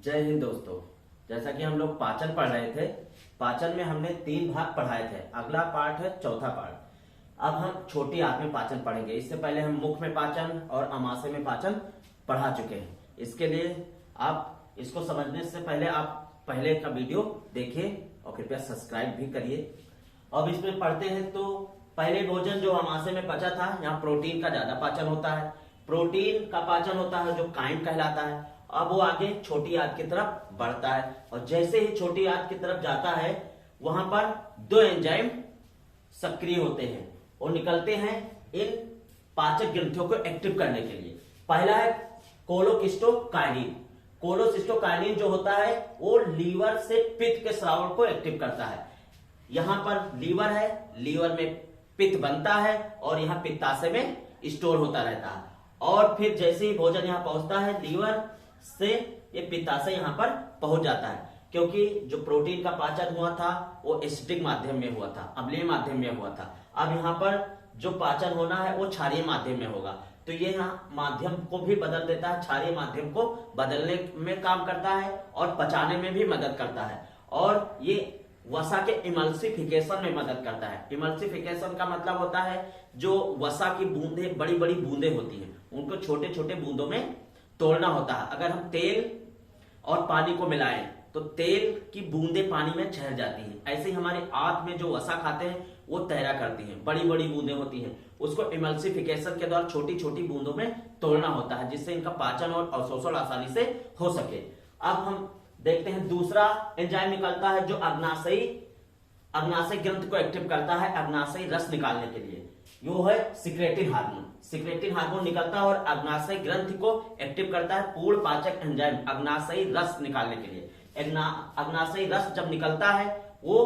जय हिंद दोस्तों। जैसा कि हम लोग पाचन पढ़ रहे थे, पाचन में हमने 3 भाग पढ़ाए थे। अगला पार्ट है चौथा पार्ट। अब हम छोटी आंत में पाचन पढ़ेंगे। इससे पहले हम मुख में पाचन और अमाशय में पाचन पढ़ा चुके हैं। इसके लिए आप इसको समझने से पहले आप पहले का वीडियो देखिए और कृपया सब्सक्राइब भी करिए। अब इसमें पढ़ते हैं तो पहले भोजन जो अमाशय में पचा था, यहाँ प्रोटीन का ज्यादा पाचन होता है। प्रोटीन का पाचन होता है जो काइम कहलाता है। अब वो आगे छोटी आंत की तरफ बढ़ता है और जैसे ही छोटी आंत की तरफ जाता है वहां पर 2 एंजाइम सक्रिय होते हैं और निकलते हैं इन पाचक ग्रंथियों को एक्टिव करने के लिए। पहला है कोलोसिस्टोकाइनिन। कोलोसिस्टोकाइनिन जो होता है वो लीवर से पित्त के स्राव को एक्टिव करता है। यहां पर लीवर है, लीवर में पित्त बनता है और यहाँ पित्ताशय में स्टोर होता रहता है। और फिर जैसे ही भोजन यहाँ पहुंचता है लीवर से ये पित्ताशय यहाँ पर पहुंच जाता है, क्योंकि जो प्रोटीन का पाचन हुआ था वो एसिडिक माध्यम में हुआ था, अम्लीय माध्यम में हुआ था। अब यहाँ पर जो पाचन होना है वो क्षारीय माध्यम में होगा, तो ये यहाँ माध्यम को भी बदल देता है, क्षारीय माध्यम को बदलने में काम करता है और पचाने में भी मदद करता है। और ये वसा के इमल्सिफिकेशन में मदद करता है। इमल्सिफिकेशन का मतलब होता है जो वसा की बूंदें, बड़ी बड़ी बूंदें होती हैं, उनको छोटे छोटे बूंदों में तोड़ना होता है। अगर हम तेल और पानी को मिलाएं तो तेल की बूंदें पानी में ठहर जाती हैं। ऐसे ही हमारे आंत में जो वसा खाते हैं वो तैरा करती हैं, बड़ी बड़ी बूंदें होती हैं, उसको इमल्सिफिकेशन के द्वारा छोटी छोटी बूंदों में तोड़ना होता है, जिससे इनका पाचन और अवशोषण आसानी से हो सके। अब हम देखते हैं दूसरा एंजाइम निकलता है जो अग्नाशय ग्रंथि को एक्टिव करता है अग्नाशयी रस निकालने के लिए। वो है सिक्रेटिन हार्मोन। सिक्रेटिन हार्मोन निकलता है और अग्नाशय ग्रंथि को एक्टिव करता है पूर्ण पाचक एंजाइम अग्नाशयी रस निकालने के लिए। अग्नाशयी रस जब निकलता है वो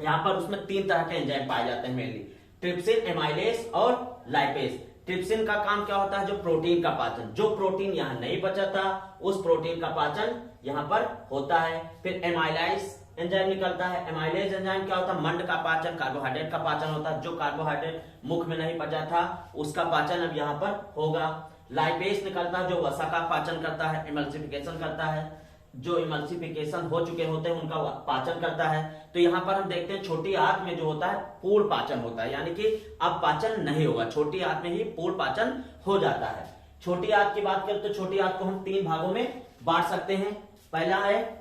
यहाँ पर उसमें 3 तरह के एंजाइम पाए जाते हैं मेनली, ट्रिप्सिन, एमाइलेज और लाइपेज। ट्रिप्सिन का काम क्या होता है? जो प्रोटीन का पाचन, जो प्रोटीन यहाँ नहीं बचा था उस प्रोटीन का पाचन यहाँ पर होता है। फिर एमाइलाइज एंजाइम निकलता है। एमाइलेज एंजाइम क्या होता है? मंड का पाचन, कार्बोहाइड्रेट का पाचन होता है। जो कार्बोहाइड्रेट मुख में नहीं पचा था उसका पाचन अब यहाँ पर होगा। लाइपेज निकलता है जो वसा का पाचन करता है, इमल्सिफिकेशन करता है। जो इमल्सिफिकेशन हो चुके होते हैं उनका पाचन करता है। तो यहाँ पर हम देखते हैं छोटी आंत में जो होता है पूर्ण पाचन होता है, यानी कि अब पाचन नहीं होगा, छोटी आंत में ही पूर्ण पाचन हो जाता है। छोटी आंत की बात करें तो छोटी आंत को हम 3 भागों में बांट सकते हैं। पहला है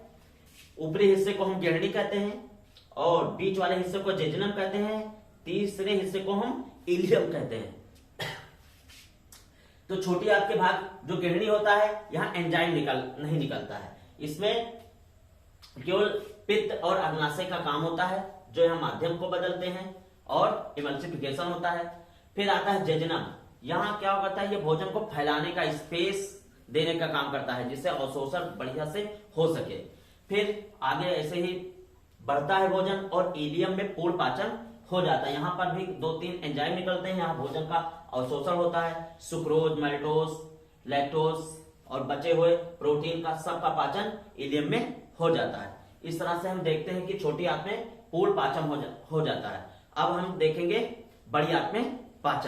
ऊपरी हिस्से को हम गेहड़ी कहते हैं और बीच वाले हिस्से को जेजुनम कहते हैं, तीसरे हिस्से को हम इलियम कहते हैं। तो छोटी आंत के भाग जो गेहड़ी होता है यहाँ एंजाइम नहीं निकलता है, इसमें केवल पित्त और अग्नाशय का काम होता है जो यहाँ माध्यम को बदलते हैं और इमल्सिफिकेशन होता है। फिर आता है जेजुनम। यहाँ क्या होता है? ये भोजन को फैलाने का, स्पेस देने का काम करता है जिससे अवशोषण बढ़िया से हो सके। फिर आगे ऐसे ही बढ़ता है भोजन और इलियम में पूर्ण पाचन हो जाता है। यहाँ पर भी 2-3 एंजाइम निकलते हैं, यहाँ भोजन का अवशोषण होता है। सुक्रोज, मैल्टोज, लैक्टोज और बचे हुए प्रोटीन का सबका पाचन इलियम में हो जाता है। इस तरह से हम देखते हैं कि छोटी आंत में पूर्ण पाचन हो जाता है। अब हम देखेंगे बड़ी आंत में पाचन।